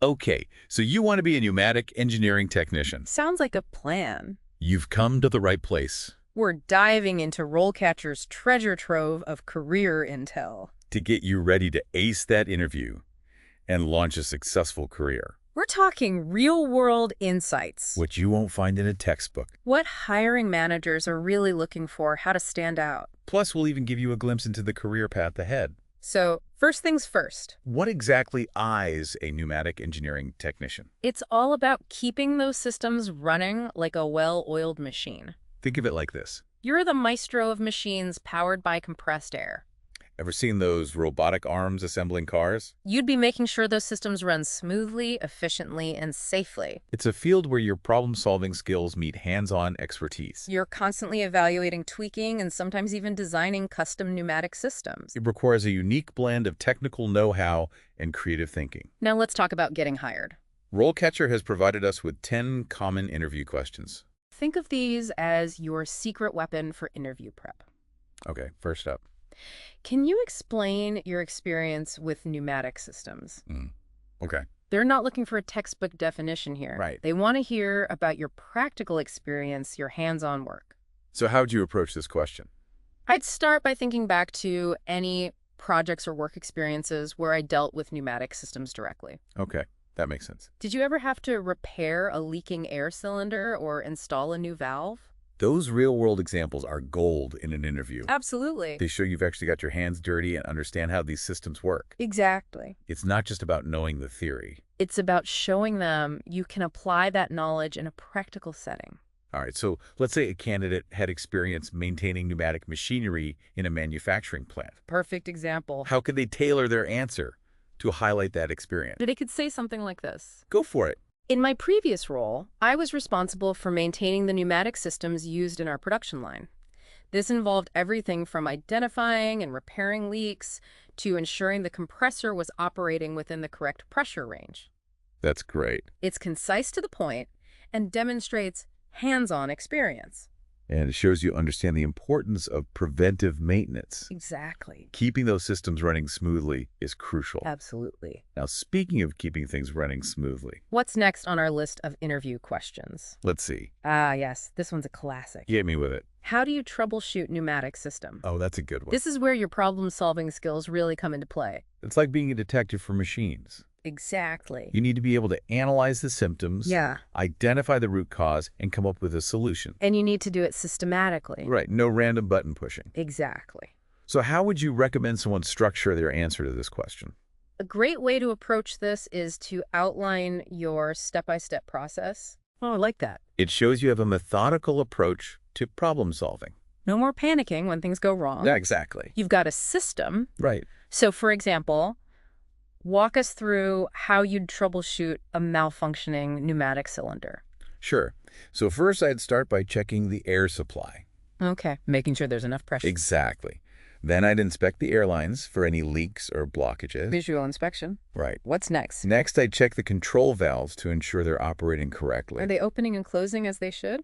Okay, so you want to be a pneumatic engineering technician. Sounds like a plan. You've come to the right place We're diving into RoleCatcher's treasure trove of career intel. to get you ready to ace that interview and launch a successful career. We're talking real-world insights. What you won't find in a textbook. What hiring managers are really looking for, how to stand out. Plus, we'll even give you a glimpse into the career path ahead. So, first things first. What exactly is a pneumatic engineering technician? It's all about keeping those systems running like a well-oiled machine. Think of it like this. You're the maestro of machines powered by compressed air. Ever seen those robotic arms assembling cars? You'd be making sure those systems run smoothly, efficiently, and safely. It's a field where your problem-solving skills meet hands-on expertise. You're constantly evaluating, tweaking, and sometimes even designing custom pneumatic systems. It requires a unique blend of technical know-how and creative thinking. Now let's talk about getting hired. RoleCatcher has provided us with 10 common interview questions. Think of these as your secret weapon for interview prep. Okay, first up. Can you explain your experience with pneumatic systems? Okay. They're not looking for a textbook definition here. Right. They want to hear about your practical experience, your hands-on work. So how would you approach this question? I'd start by thinking back to any projects or work experiences where I dealt with pneumatic systems directly. Okay, that makes sense. Did you ever have to repair a leaking air cylinder or install a new valve? Those real-world examples are gold in an interview. Absolutely. They show you've actually got your hands dirty and understand how these systems work. Exactly. It's not just about knowing the theory. It's about showing them you can apply that knowledge in a practical setting. All right, so let's say a candidate had experience maintaining pneumatic machinery in a manufacturing plant. Perfect example. How could they tailor their answer to highlight that experience? They could say something like this. Go for it. In my previous role, I was responsible for maintaining the pneumatic systems used in our production line. This involved everything from identifying and repairing leaks to ensuring the compressor was operating within the correct pressure range. That's great. It's concise to the point and demonstrates hands-on experience. And it shows you understand the importance of preventive maintenance. Exactly. Keeping those systems running smoothly is crucial. Absolutely. Now, speaking of keeping things running smoothly, What's next on our list of interview questions? let's see. Ah, yes, this one's a classic. Hit me with it. How do you troubleshoot pneumatic system? Oh, that's a good one. This is where your problem-solving skills really come into play. It's like being a detective for machines. Exactly. You need to be able to analyze the symptoms, Yeah. identify the root cause, and come up with a solution. And you need to do it systematically. Right, no random button pushing. Exactly. So how would you recommend someone structure their answer to this question? A great way to approach this is to outline your step-by-step process. Oh, I like that. It shows you have a methodical approach to problem solving. No more panicking when things go wrong. Yeah, exactly. You've got a system. Right. So, for example, walk us through how you'd troubleshoot a malfunctioning pneumatic cylinder. Sure. So first I'd start by checking the air supply. Okay, making sure there's enough pressure. Exactly. Then I'd inspect the airlines for any leaks or blockages. Visual inspection. Right. What's next? Next, I'd check the control valves to ensure they're operating correctly. Are they opening and closing as they should?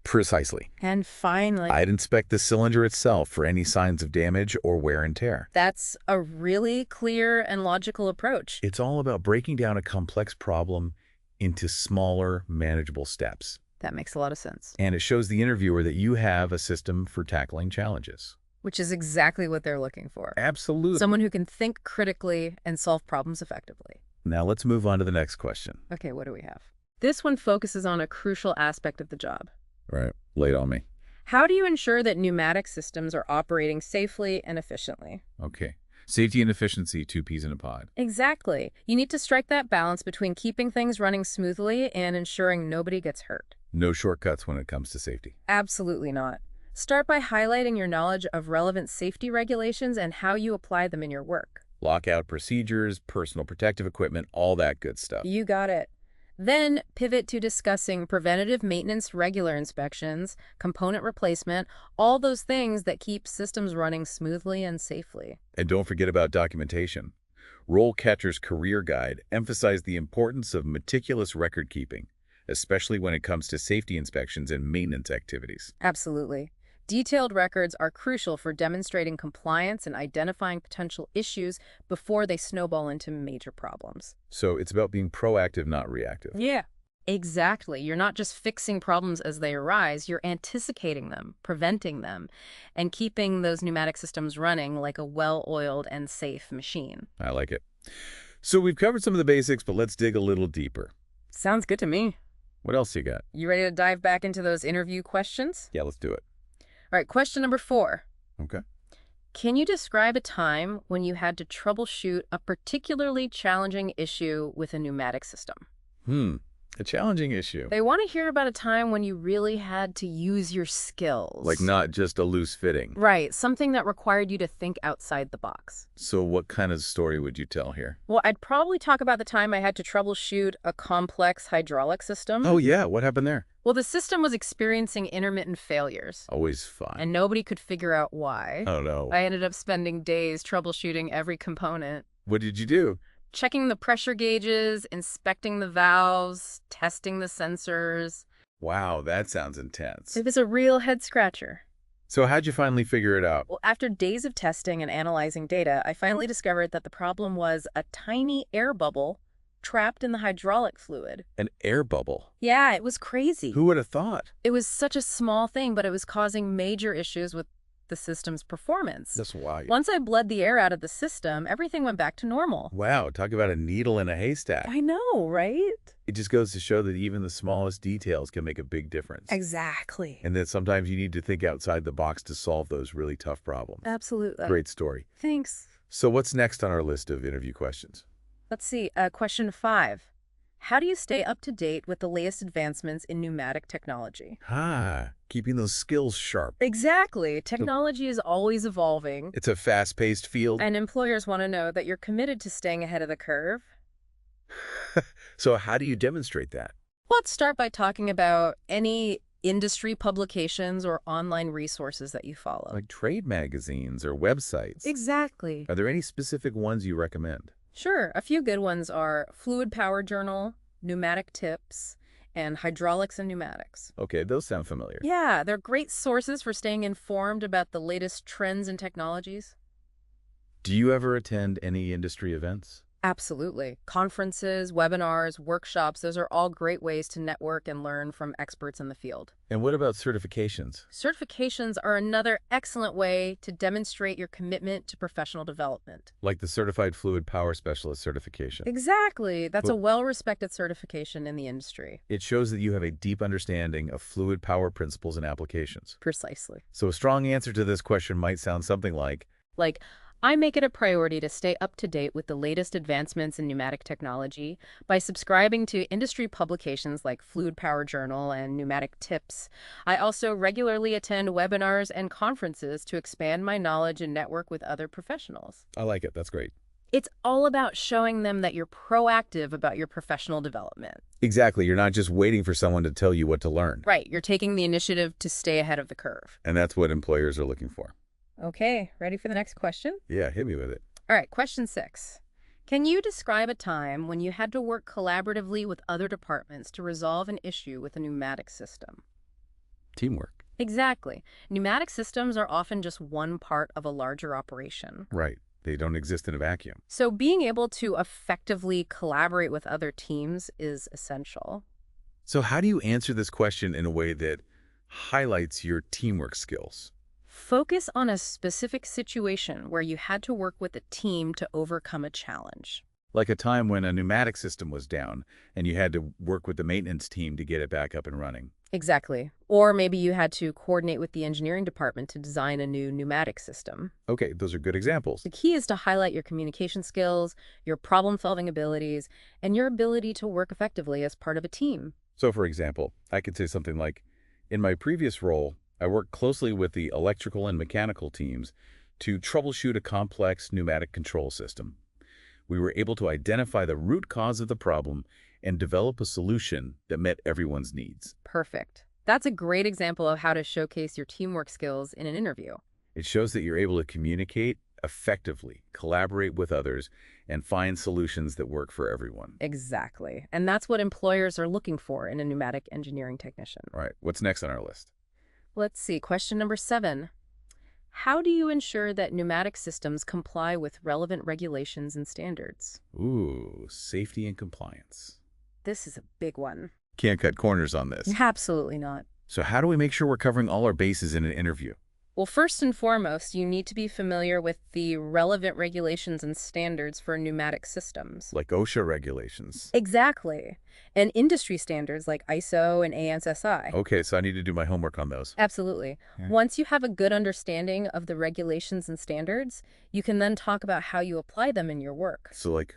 Precisely. And finally, I'd inspect the cylinder itself for any signs of damage or wear and tear. that's a really clear and logical approach. It's all about breaking down a complex problem into smaller, manageable steps. That makes a lot of sense. And it shows the interviewer that you have a system for tackling challenges. Which is exactly what they're looking for. Absolutely. Someone who can think critically and solve problems effectively. Now let's move on to the next question. Okay, what do we have? This one focuses on a crucial aspect of the job. Right. Lay it on me. How do you ensure that pneumatic systems are operating safely and efficiently? Okay. Safety and efficiency, two peas in a pod. Exactly. You need to strike that balance between keeping things running smoothly and ensuring nobody gets hurt. No shortcuts when it comes to safety. Absolutely not. Start by highlighting your knowledge of relevant safety regulations and how you apply them in your work. Lockout procedures, personal protective equipment, all that good stuff. You got it. Then pivot to discussing preventative maintenance, regular inspections, component replacement, all those things that keep systems running smoothly and safely. And don't forget about documentation. RoleCatcher's Career Guide emphasized the importance of meticulous record keeping, especially when it comes to safety inspections and maintenance activities. Absolutely. Detailed records are crucial for demonstrating compliance and identifying potential issues before they snowball into major problems. So it's about being proactive, not reactive. Yeah. Exactly. You're not just fixing problems as they arise, you're anticipating them, preventing them, and keeping those pneumatic systems running like a well-oiled and safe machine. I like it. So we've covered some of the basics, but let's dig a little deeper. Sounds good to me. What else you got? You ready to dive back into those interview questions? Yeah, let's do it. All right, question number 4. Okay. Can you describe a time when you had to troubleshoot a particularly challenging issue with a pneumatic system? A challenging issue. They want to hear about a time when you really had to use your skills. Like not just a loose fitting. Right, something that required you to think outside the box. So what kind of story would you tell here? Well, I'd probably talk about the time I had to troubleshoot a complex hydraulic system. Oh, yeah. What happened there? Well, the system was experiencing intermittent failures, Always fun. and nobody could figure out why. Oh, no. I ended up spending days troubleshooting every component. What did you do? Checking the pressure gauges, inspecting the valves, testing the sensors. Wow, that sounds intense. It was a real head-scratcher. So how'd you finally figure it out? Well, after days of testing and analyzing data, I finally discovered that the problem was a tiny air bubble trapped in the hydraulic fluid. An air bubble. Yeah, it was crazy. Who would have thought? It was such a small thing, but it was causing major issues with the system's performance. That's why. Once I bled the air out of the system, everything went back to normal. Wow, talk about a needle in a haystack. I know, right? It just goes to show that even the smallest details can make a big difference. Exactly. And that sometimes you need to think outside the box to solve those really tough problems. Absolutely. Great story. Thanks. So what's next on our list of interview questions? Let's see. Question 5. How do you stay up to date with the latest advancements in pneumatic technology? Keeping those skills sharp. Exactly. Technology is always evolving, It's a fast-paced field. and employers want to know that you're committed to staying ahead of the curve. So how do you demonstrate that? Let's start by talking about any industry publications or online resources that you follow. Like trade magazines or websites. Exactly. Are there any specific ones you recommend? Sure. A few good ones are Fluid Power Journal, Pneumatic Tips, and Hydraulics and Pneumatics. Okay, those sound familiar. Yeah, they're great sources for staying informed about the latest trends and technologies. Do you ever attend any industry events? Absolutely. Conferences, webinars, workshops, those are all great ways to network and learn from experts in the field. And what about certifications? Certifications are another excellent way to demonstrate your commitment to professional development. Like the Certified Fluid Power Specialist certification. Exactly. That's a But- well-respected certification in the industry. It shows that you have a deep understanding of fluid power principles and applications. Precisely. So a strong answer to this question might sound something like, Like, I make it a priority to stay up to date with the latest advancements in pneumatic technology by subscribing to industry publications like Fluid Power Journal and Pneumatic Tips. I also regularly attend webinars and conferences to expand my knowledge and network with other professionals. I like it, that's great. It's all about showing them that you're proactive about your professional development. Exactly, you're not just waiting for someone to tell you what to learn. Right, you're taking the initiative to stay ahead of the curve. And that's what employers are looking for. Okay, ready for the next question? Yeah, hit me with it. All right, question 6. Can you describe a time when you had to work collaboratively with other departments to resolve an issue with a pneumatic system? Teamwork. Exactly. Pneumatic systems are often just one part of a larger operation. Right. They don't exist in a vacuum. So being able to effectively collaborate with other teams is essential. So how do you answer this question in a way that highlights your teamwork skills? Focus on a specific situation where you had to work with a team to overcome a challenge. Like a time when a pneumatic system was down and you had to work with the maintenance team to get it back up and running. Exactly. Or maybe you had to coordinate with the engineering department to design a new pneumatic system. Okay, those are good examples. The key is to highlight your communication skills, your problem-solving abilities, and your ability to work effectively as part of a team. So for example, I could say something like, in my previous role, I worked closely with the electrical and mechanical teams to troubleshoot a complex pneumatic control system. We were able to identify the root cause of the problem and develop a solution that met everyone's needs. Perfect. That's a great example of how to showcase your teamwork skills in an interview. It shows that you're able to communicate effectively, collaborate with others, and find solutions that work for everyone. Exactly. And that's what employers are looking for in a pneumatic engineering technician. All right, what's next on our list? Let's see. Question number 7. How do you ensure that pneumatic systems comply with relevant regulations and standards? Ooh, safety and compliance. This is a big one. Can't cut corners on this. Absolutely not. So how do we make sure we're covering all our bases in an interview? Well, first and foremost, you need to be familiar with the relevant regulations and standards for pneumatic systems. Like OSHA regulations. Exactly. And industry standards like ISO and ANSI. Okay, so I need to do my homework on those. Absolutely. Yeah. Once you have a good understanding of the regulations and standards, you can then talk about how you apply them in your work. So like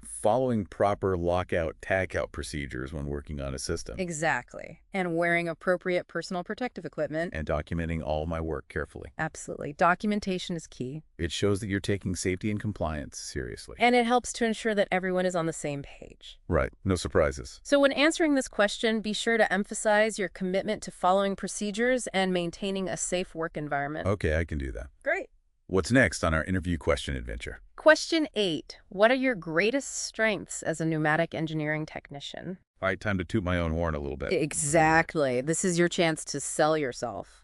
following proper lockout, tagout procedures when working on a system. Exactly. And wearing appropriate personal protective equipment. And documenting all my work carefully. Absolutely. Documentation is key. It shows that you're taking safety and compliance seriously. And it helps to ensure that everyone is on the same page. Right. No surprises. So when answering this question, be sure to emphasize your commitment to following procedures and maintaining a safe work environment. Okay, I can do that. Great. What's next on our interview question adventure? Question 8. What are your greatest strengths as a pneumatic engineering technician? All right, time to toot my own horn a little bit. Exactly. This is your chance to sell yourself.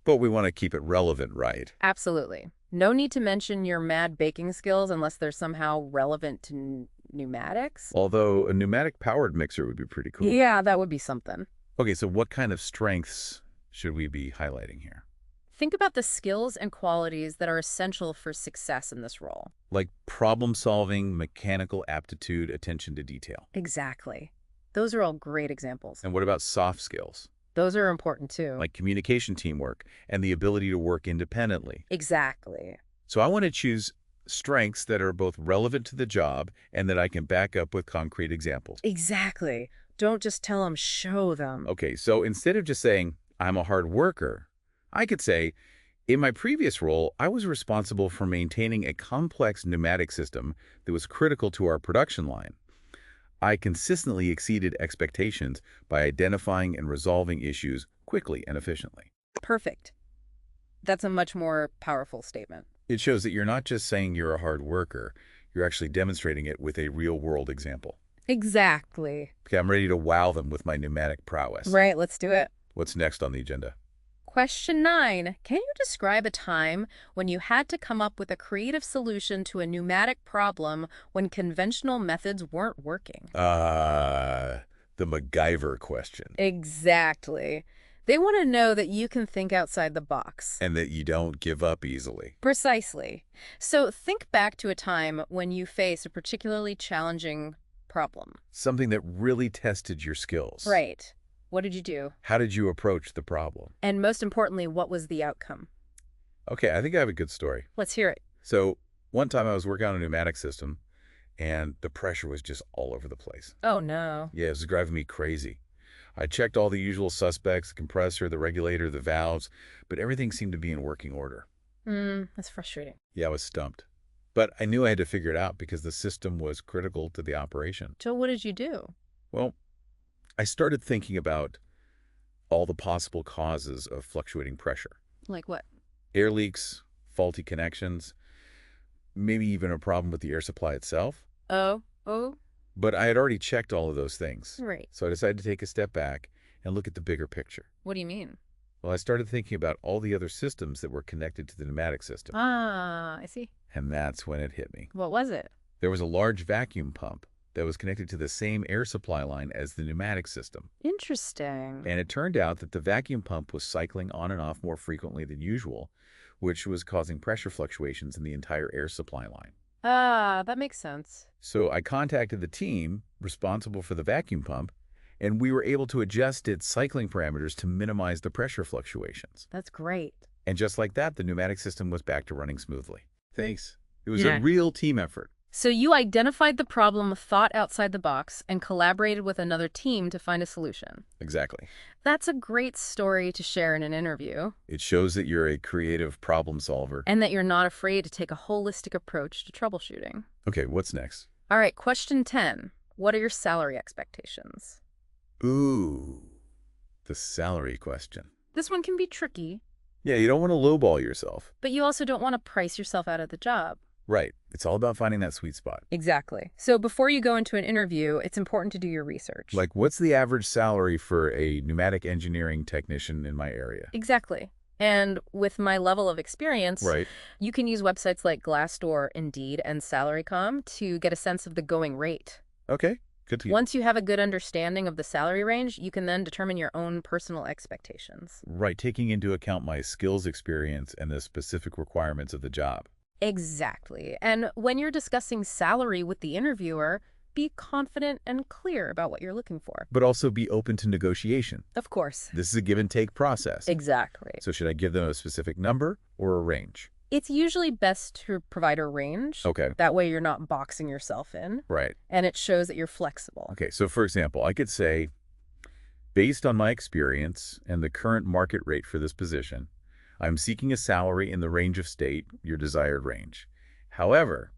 But we want to keep it relevant, right? Absolutely. No need to mention your mad baking skills unless they're somehow relevant to pneumatics. Although a pneumatic-powered mixer would be pretty cool. Yeah, that would be something. Okay, so what kind of strengths should we be highlighting here? Think about the skills and qualities that are essential for success in this role. Like problem-solving, mechanical aptitude, attention to detail. Exactly. Those are all great examples. And what about soft skills? Those are important too. Like communication, teamwork, and the ability to work independently. Exactly. So I want to choose strengths that are both relevant to the job and that I can back up with concrete examples. Exactly. Don't just tell them, show them. Okay, so instead of just saying, I'm a hard worker, I could say, in my previous role, I was responsible for maintaining a complex pneumatic system that was critical to our production line. I consistently exceeded expectations by identifying and resolving issues quickly and efficiently. Perfect. That's a much more powerful statement. It shows that you're not just saying you're a hard worker, you're actually demonstrating it with a real-world example. Exactly. Okay, I'm ready to wow them with my pneumatic prowess. Right, let's do it. What's next on the agenda? Question 9. Can you describe a time when you had to come up with a creative solution to a pneumatic problem when conventional methods weren't working? The MacGyver question. Exactly. They want to know that you can think outside the box. And that you don't give up easily. Precisely. So think back to a time when you faced a particularly challenging problem. Something that really tested your skills. Right. What did you do? How did you approach the problem? And most importantly, what was the outcome? Okay, I think I have a good story. Let's hear it. So one time I was working on a pneumatic system, and the pressure was just all over the place. Oh, no. Yeah, it was driving me crazy. I checked all the usual suspects, the compressor, the regulator, the valves, but everything seemed to be in working order. That's frustrating. Yeah, I was stumped. But I knew I had to figure it out because the system was critical to the operation. So what did you do? Well, I started thinking about all the possible causes of fluctuating pressure. Like what? Air leaks, faulty connections, maybe even a problem with the air supply itself. Oh. But I had already checked all of those things. Right. So I decided to take a step back and look at the bigger picture. What do you mean? Well, I started thinking about all the other systems that were connected to the pneumatic system. Ah, I see. And that's when it hit me. What was it? There was a large vacuum pump that was connected to the same air supply line as the pneumatic system. Interesting. And it turned out that the vacuum pump was cycling on and off more frequently than usual, which was causing pressure fluctuations in the entire air supply line. Ah, that makes sense. So I contacted the team responsible for the vacuum pump, and we were able to adjust its cycling parameters to minimize the pressure fluctuations. That's great. And just like that, the pneumatic system was back to running smoothly. Thanks. It was Yeah. a real team effort. So you identified the problem, thought outside the box, and collaborated with another team to find a solution. Exactly. That's a great story to share in an interview. It shows that you're a creative problem solver. And that you're not afraid to take a holistic approach to troubleshooting. Okay, what's next? All right, question 10. What are your salary expectations? Ooh, the salary question. This one can be tricky, Yeah, you don't want to lowball yourself. but you also don't want to price yourself out of the job. Right. It's all about finding that sweet spot. Exactly. So before you go into an interview, it's important to do your research. Like, what's the average salary for a pneumatic engineering technician in my area? Exactly. And with my level of experience, Right. you can use websites like Glassdoor, Indeed, and Salary.com to get a sense of the going rate. Okay. Good to Once you have a good understanding of the salary range, you can then determine your own personal expectations. Right. Taking into account my skills experience and the specific requirements of the job. Exactly. And when you're discussing salary with the interviewer, be confident and clear about what you're looking for. But also be open to negotiation. Of course. This is a give and take process. Exactly. So should I give them a specific number or a range? It's usually best to provide a range. Okay. That way you're not boxing yourself in. Right. And it shows that you're flexible. Okay. So for example, I could say, based on my experience and the current market rate for this position, I'm seeking a salary in the range of state, your desired range. However,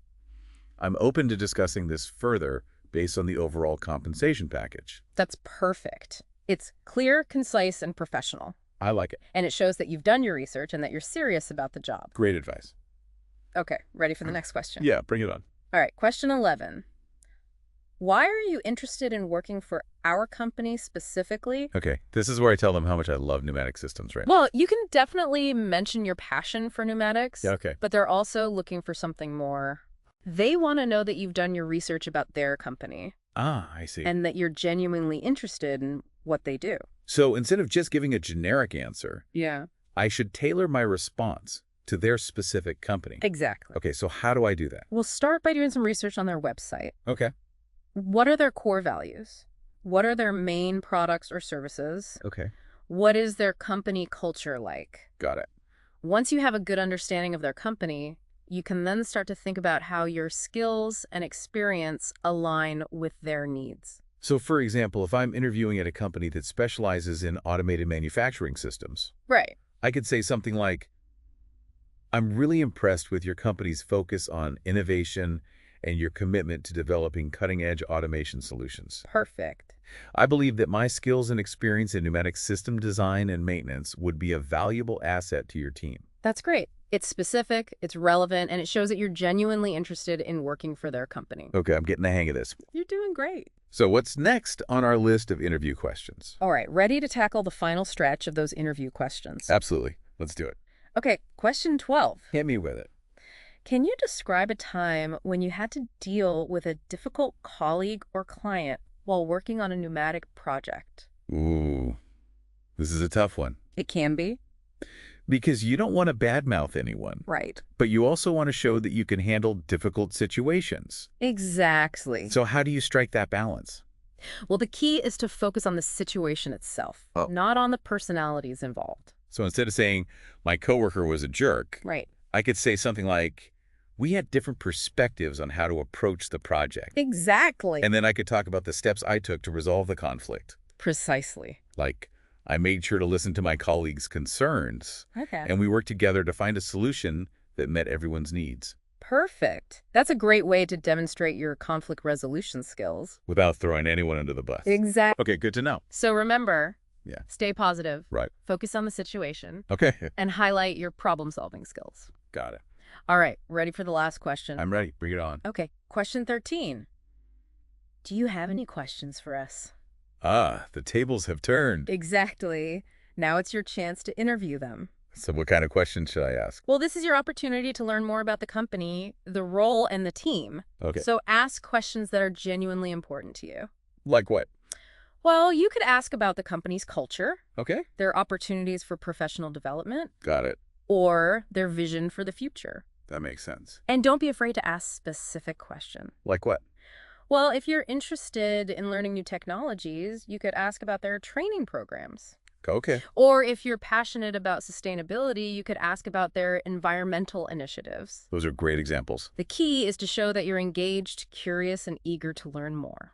I'm open to discussing this further based on the overall compensation package. That's perfect. It's clear, concise, and professional. I like it. And it shows that you've done your research and that you're serious about the job. Great advice. Okay, ready for the next question? Yeah, bring it on. All right, question 11. Why are you interested in working for our company specifically? Okay, this is where I tell them how much I love pneumatic systems, right? Well, you can definitely mention your passion for pneumatics, Yeah, okay. but they're also looking for something more. They want to know that you've done your research about their company Ah, I see. and that you're genuinely interested in what they do. So instead of just giving a generic answer, Yeah. I should tailor my response to their specific company. Exactly. Okay, so how do I do that? We'll start by doing some research on their website. Okay. What are their core values? What are their main products or services? Okay. What is their company culture like? Got it. Once you have a good understanding of their company, you can then start to think about how your skills and experience align with their needs. So for example, if I'm interviewing at a company that specializes in automated manufacturing systems, Right. I could say something like, I'm really impressed with your company's focus on innovation and your commitment to developing cutting-edge automation solutions. Perfect. I believe that my skills and experience in pneumatic system design and maintenance would be a valuable asset to your team. That's great. It's specific, it's relevant, and it shows that you're genuinely interested in working for their company. Okay, I'm getting the hang of this. You're doing great. So what's next on our list of interview questions? All right, ready to tackle the final stretch of those interview questions. Absolutely. Let's do it. Okay, question 12. Hit me with it. Can you describe a time when you had to deal with a difficult colleague or client while working on a pneumatic project? Ooh, this is a tough one. It can be. Because you don't want to badmouth anyone, Right. but you also want to show that you can handle difficult situations. Exactly. So how do you strike that balance? Well, the key is to focus on the situation itself, Oh. not on the personalities involved. So instead of saying, my coworker was a jerk, Right. I could say something like, we had different perspectives on how to approach the project. Exactly. And then I could talk about the steps I took to resolve the conflict. Precisely. Like, I made sure to listen to my colleagues' concerns, Okay. and we worked together to find a solution that met everyone's needs. Perfect. That's a great way to demonstrate your conflict resolution skills. Without throwing anyone under the bus. Exactly. Okay, good to know. So remember, Yeah. stay positive, Right. focus on the situation, Okay. and highlight your problem-solving skills. Got it. All right, ready for the last question? I'm ready. Bring it on. Okay, question 13. Do you have any questions for us? Ah, the tables have turned. Exactly. Now it's your chance to interview them. So what kind of questions should I ask? Well, this is your opportunity to learn more about the company, the role, and the team. Okay. So ask questions that are genuinely important to you. Like what? Well, you could ask about the company's culture, Okay. their opportunities for professional development, Got it. or their vision for the future. That makes sense. And don't be afraid to ask specific questions. Like what? Well, if you're interested in learning new technologies, you could ask about their training programs. Okay. Or if you're passionate about sustainability, you could ask about their environmental initiatives. Those are great examples. The key is to show that you're engaged, curious, and eager to learn more.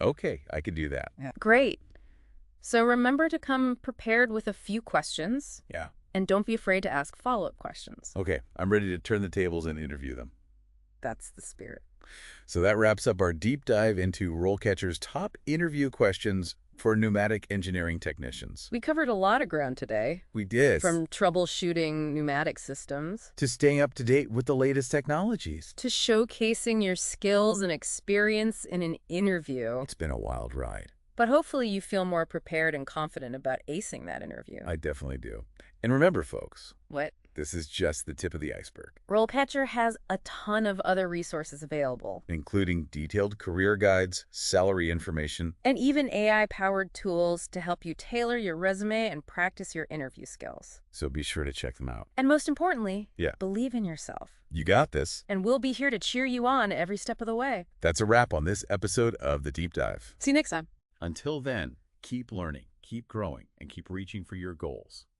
Okay, I could do that. Great. So remember to come prepared with a few questions, Yeah. and don't be afraid to ask follow-up questions. Okay, I'm ready to turn the tables and interview them. That's the spirit. So that wraps up our deep dive into RoleCatcher's top interview questions for pneumatic engineering technicians. We covered a lot of ground today, We did. from troubleshooting pneumatic systems To staying up to date with the latest technologies. to showcasing your skills and experience in an interview. It's been a wild ride. But hopefully you feel more prepared and confident about acing that interview. I definitely do. And remember, folks, What? this is just the tip of the iceberg, RoleCatcher has a ton of other resources available, including detailed career guides, salary information. and even AI-powered tools to help you tailor your resume and practice your interview skills. So be sure to check them out. And most importantly, Yeah. believe in yourself. You got this. And we'll be here to cheer you on every step of the way. That's a wrap on this episode of The Deep Dive. See you next time. Until then, keep learning, keep growing, and keep reaching for your goals.